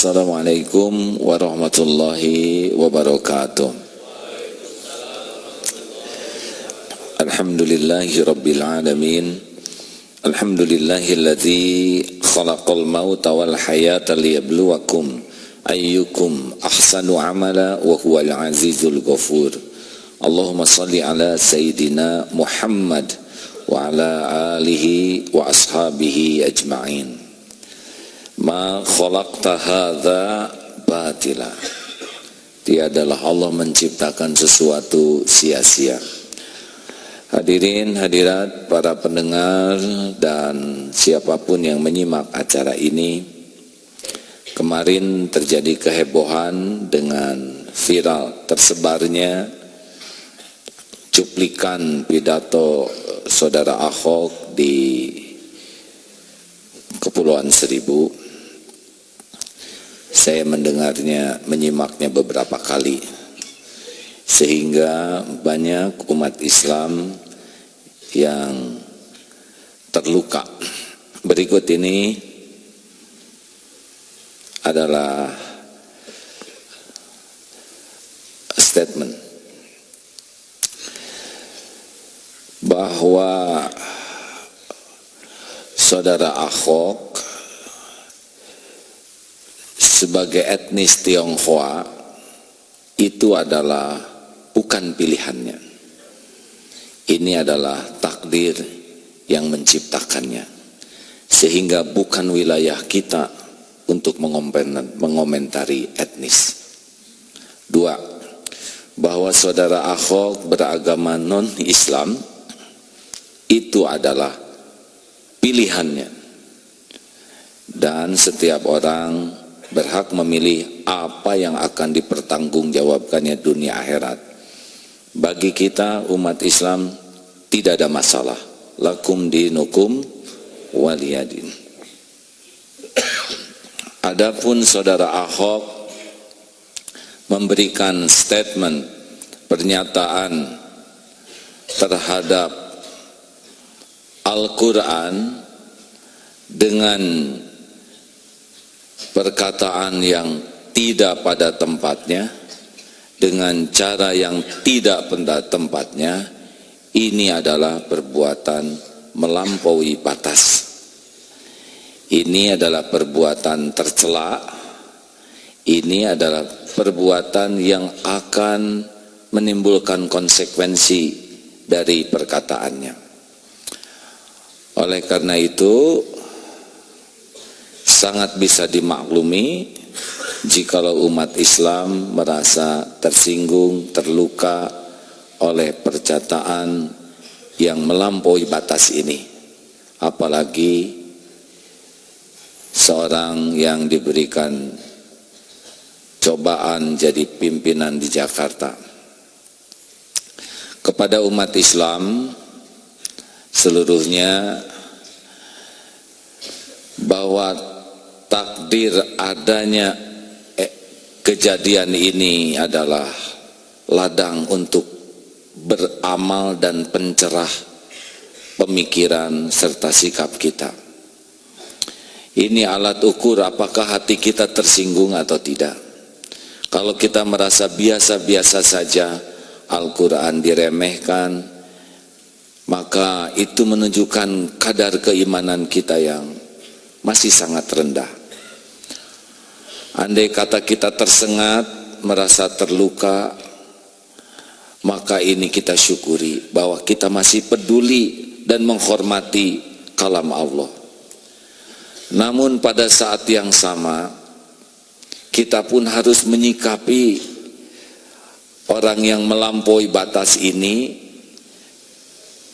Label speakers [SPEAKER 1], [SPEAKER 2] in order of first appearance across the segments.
[SPEAKER 1] Assalamualaikum warahmatullahi wabarakatuh. Alhamdulillahi rabbil alamin. Alhamdulillahilladzi khalaqal mauta wal hayata liyabluwakum ayyukum ahsanu amala wa huwal azizul ghafur. Allahumma salli ala sayyidina Muhammad wa ala alihi wa ashabihi ajma'in. Ma khalaqta hadza batila. Tiadalah Allah menciptakan sesuatu sia-sia. Hadirin hadirat para pendengar dan siapapun yang menyimak acara ini, kemarin terjadi kehebohan dengan viral tersebarnya cuplikan pidato Saudara Ahok di Kepulauan Seribu. Saya menyimaknya beberapa kali, sehingga banyak umat Islam yang terluka. Berikut ini adalah statement bahwa Saudara Ahok sebagai etnis Tionghoa itu adalah bukan pilihannya. Ini adalah takdir yang menciptakannya, sehingga bukan wilayah kita untuk mengomentari etnis. Dua, bahwa Saudara Ahok beragama non-Islam itu adalah pilihannya, dan setiap orang berhak memilih apa yang akan dipertanggungjawabkannya dunia akhirat. Bagi kita umat Islam tidak ada masalah. Lakum dinukum waliyadin. Adapun Saudara Ahok memberikan statement, pernyataan terhadap Al-Quran dengan perkataan yang tidak pada tempatnya, dengan cara yang tidak pada tempatnya, ini adalah perbuatan melampaui batas. Ini adalah perbuatan tercela. Ini adalah perbuatan yang akan menimbulkan konsekuensi dari perkataannya. Oleh karena itu, sangat bisa dimaklumi jikalau umat Islam merasa tersinggung, terluka oleh perkataan yang melampaui batas ini. Apalagi seorang yang diberikan cobaan jadi pimpinan di Jakarta. Kepada umat Islam seluruhnya, bahwa takdir adanya kejadian ini adalah ladang untuk beramal dan pencerah pemikiran serta sikap kita. Ini alat ukur apakah hati kita tersinggung atau tidak. Kalau kita merasa biasa-biasa saja, Al-Quran diremehkan, maka itu menunjukkan kadar keimanan kita yang masih sangat rendah. Andai kata kita tersengat, merasa terluka, maka ini kita syukuri bahwa kita masih peduli dan menghormati kalam Allah. Namun pada saat yang sama, kita pun harus menyikapi orang yang melampaui batas ini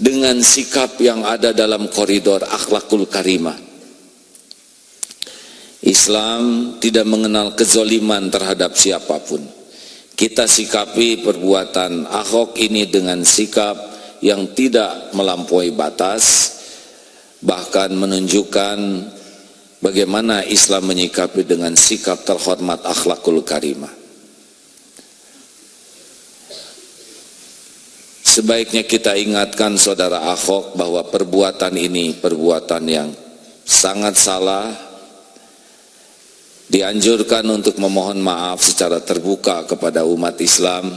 [SPEAKER 1] dengan sikap yang ada dalam koridor akhlakul karimah. Islam tidak mengenal kezoliman terhadap siapapun. Kita sikapi perbuatan Ahok ini dengan sikap yang tidak melampaui batas, bahkan menunjukkan bagaimana Islam menyikapi dengan sikap terhormat akhlakul karimah. Sebaiknya kita ingatkan Saudara Ahok bahwa perbuatan ini perbuatan yang sangat salah, dianjurkan untuk memohon maaf secara terbuka kepada umat Islam,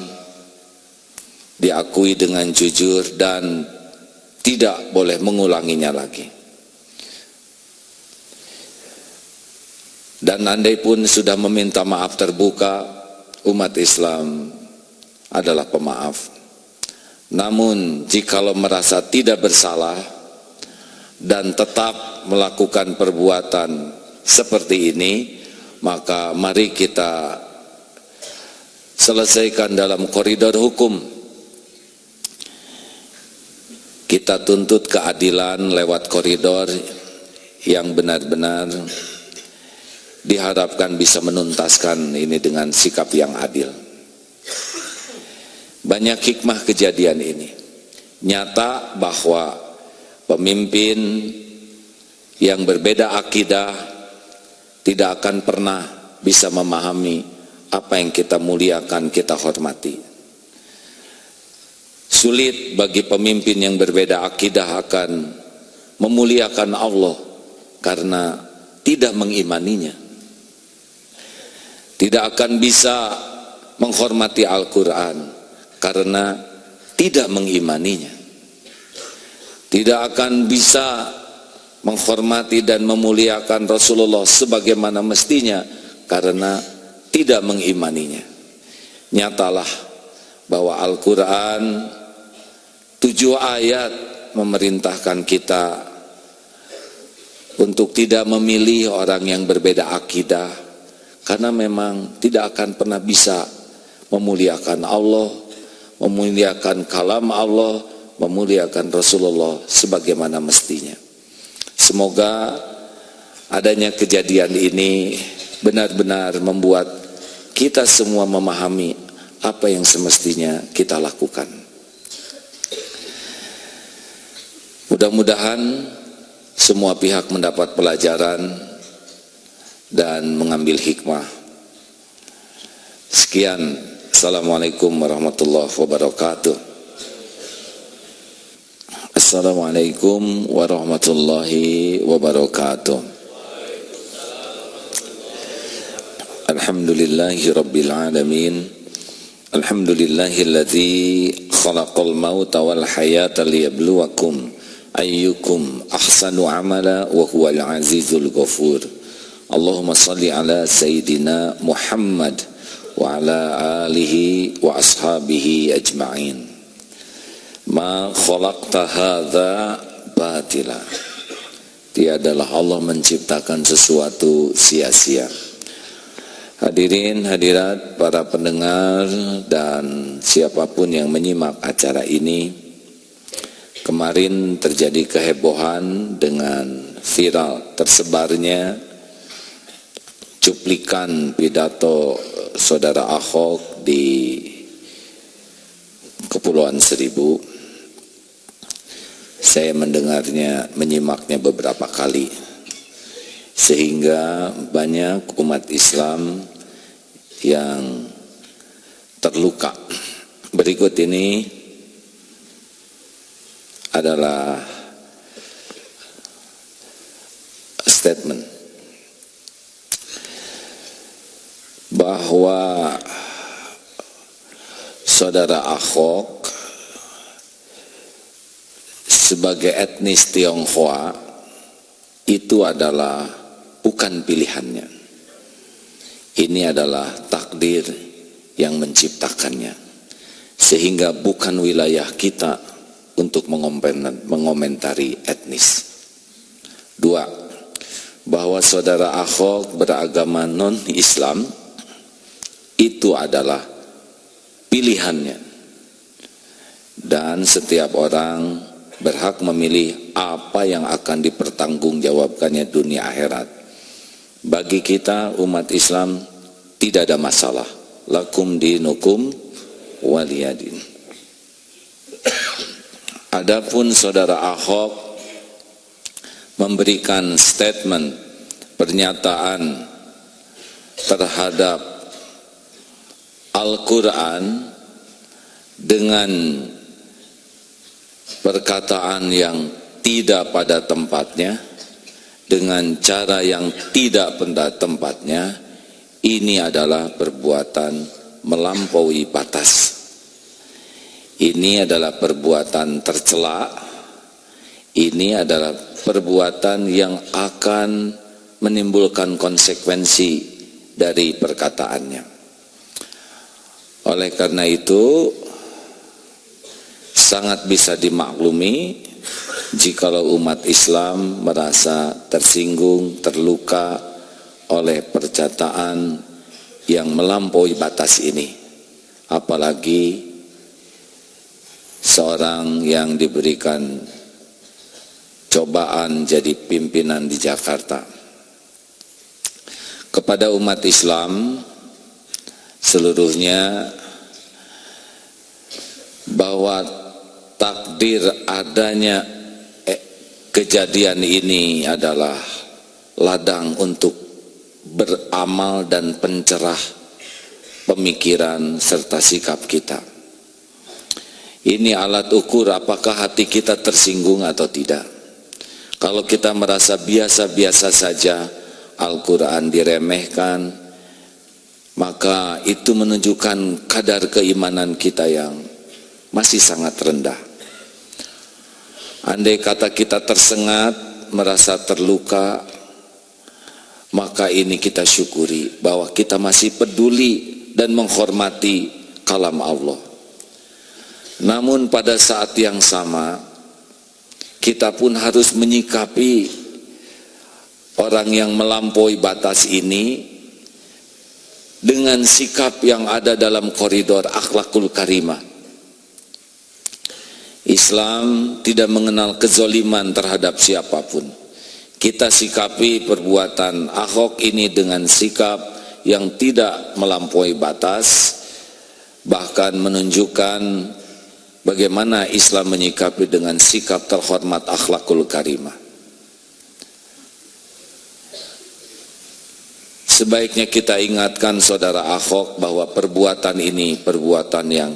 [SPEAKER 1] diakui dengan jujur dan tidak boleh mengulanginya lagi. Dan andai pun sudah meminta maaf terbuka, umat Islam adalah pemaaf. Namun jikalau merasa tidak bersalah dan tetap melakukan perbuatan seperti ini, maka mari kita selesaikan dalam koridor hukum. Kita tuntut keadilan lewat koridor yang benar-benar diharapkan bisa menuntaskan ini dengan sikap yang adil. Banyak hikmah kejadian ini. Nyata bahwa pemimpin yang berbeda akidah tidak akan pernah bisa memahami apa yang kita muliakan, kita hormati. Sulit bagi pemimpin yang berbeda akidah akan memuliakan Allah karena tidak mengimaninya. Tidak akan bisa menghormati Al-Quran karena tidak mengimaninya. Tidak akan bisa menghormati dan memuliakan Rasulullah sebagaimana mestinya karena tidak mengimaninya. Nyatalah bahwa Al-Quran 7 ayat memerintahkan kita untuk tidak memilih orang yang berbeda akidah, karena memang tidak akan pernah bisa memuliakan Allah, memuliakan kalam Allah, memuliakan Rasulullah sebagaimana mestinya. Semoga adanya kejadian ini benar-benar membuat kita semua memahami apa yang semestinya kita lakukan. Mudah-mudahan semua pihak mendapat pelajaran dan mengambil hikmah. Sekian, Assalamualaikum warahmatullahi wabarakatuh. Assalamualaikum warahmatullahi wabarakatuh. Alhamdulillahi rabbil alamin. Alhamdulillahilladzi khalaqal mauta wal hayata liyabluwakum ayyukum ahsanu amala wa huwal azizul ghafur. Allahumma salli ala Sayyidina Muhammad wa ala alihi wa ashabihi ajma'in. Ma khalaqta hadza batila. Tiadalah Allah menciptakan sesuatu sia-sia. Hadirin hadirat para pendengar dan siapapun yang menyimak acara ini, kemarin terjadi kehebohan dengan viral tersebarnya cuplikan pidato Saudara Ahok di Kepulauan Seribu. Saya menyimaknya beberapa kali, sehingga banyak umat Islam yang terluka. Berikut ini adalah statement bahwa Saudara Ahok sebagai etnis Tionghoa itu adalah bukan pilihannya. Ini adalah takdir yang menciptakannya, sehingga bukan wilayah kita untuk mengomentari etnis. 2, bahwa Saudara Ahok beragama non-Islam itu adalah pilihannya, dan setiap orang berhak memilih apa yang akan dipertanggungjawabkannya dunia akhirat. Bagi kita umat Islam tidak ada masalah. Lakum dinukum waliyadin. Adapun Saudara Ahok memberikan statement, pernyataan terhadap Al-Quran dengan perkataan yang tidak pada tempatnya, dengan cara yang tidak pada tempatnya, ini adalah perbuatan melampaui batas. Ini adalah perbuatan tercela. Ini adalah perbuatan yang akan menimbulkan konsekuensi dari perkataannya. Oleh karena itu, sangat bisa dimaklumi jikalau umat Islam merasa tersinggung, terluka oleh perkataan yang melampaui batas ini. Apalagi seorang yang diberikan cobaan jadi pimpinan di Jakarta. Kepada umat Islam seluruhnya, bahwa takdir adanya kejadian ini adalah ladang untuk beramal dan pencerah pemikiran serta sikap kita. Ini alat ukur apakah hati kita tersinggung atau tidak. Kalau kita merasa biasa-biasa saja, Al-Quran diremehkan, maka itu menunjukkan kadar keimanan kita yang masih sangat rendah. Andai kata kita tersengat, merasa terluka, maka ini kita syukuri bahwa kita masih peduli dan menghormati kalam Allah. Namun pada saat yang sama, kita pun harus menyikapi orang yang melampaui batas ini dengan sikap yang ada dalam koridor akhlakul karimah. Islam tidak mengenal kezoliman terhadap siapapun. Kita sikapi perbuatan Ahok ini dengan sikap yang tidak melampaui batas, bahkan menunjukkan bagaimana Islam menyikapi dengan sikap terhormat akhlakul karimah. Sebaiknya kita ingatkan saudara Ahok bahwa perbuatan ini perbuatan yang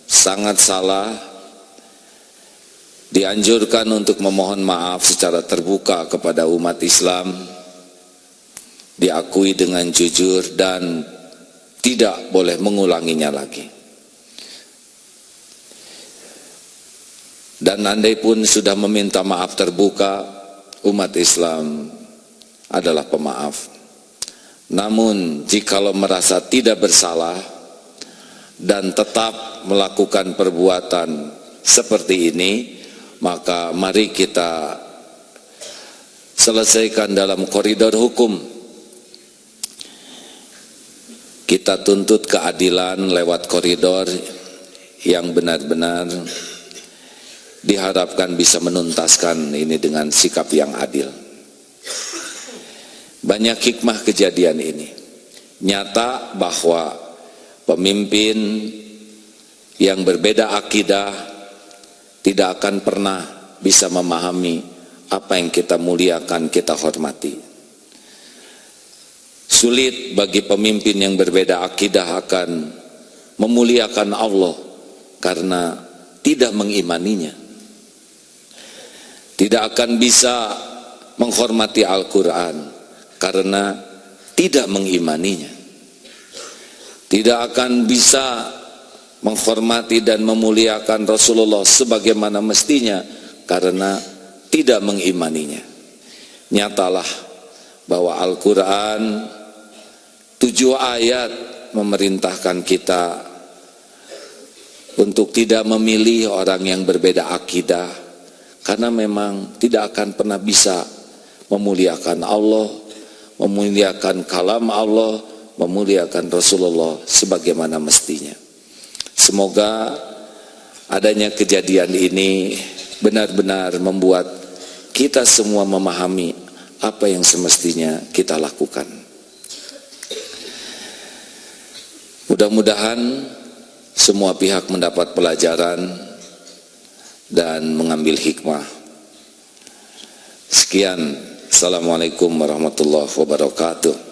[SPEAKER 1] sangat salah. Dianjurkan untuk memohon maaf secara terbuka kepada umat Islam, diakui dengan jujur dan tidak boleh mengulanginya lagi. Dan andai pun sudah meminta maaf terbuka, umat Islam adalah pemaaf. Namun jikalau merasa tidak bersalah dan tetap melakukan perbuatan seperti ini, maka mari kita selesaikan dalam koridor hukum. Kita tuntut keadilan lewat koridor yang benar-benar diharapkan bisa menuntaskan ini dengan sikap yang adil. Banyak hikmah kejadian ini. Nyata bahwa pemimpin yang berbeda akidah tidak akan pernah bisa memahami apa yang kita muliakan, kita hormati. Sulit bagi pemimpin yang berbeda akidah akan memuliakan Allah karena tidak mengimaninya. Tidak akan bisa menghormati Al-Quran karena tidak mengimaninya. Tidak akan bisa menghormati dan memuliakan Rasulullah sebagaimana mestinya karena tidak mengimaninya. Nyatalah bahwa Al-Quran 7 ayat memerintahkan kita untuk tidak memilih orang yang berbeda akidah, karena memang tidak akan pernah bisa memuliakan Allah, memuliakan kalam Allah, memuliakan Rasulullah sebagaimana mestinya. Semoga adanya kejadian ini benar-benar membuat kita semua memahami apa yang semestinya kita lakukan. Mudah-mudahan semua pihak mendapat pelajaran dan mengambil hikmah. Sekian, Assalamualaikum warahmatullahi wabarakatuh.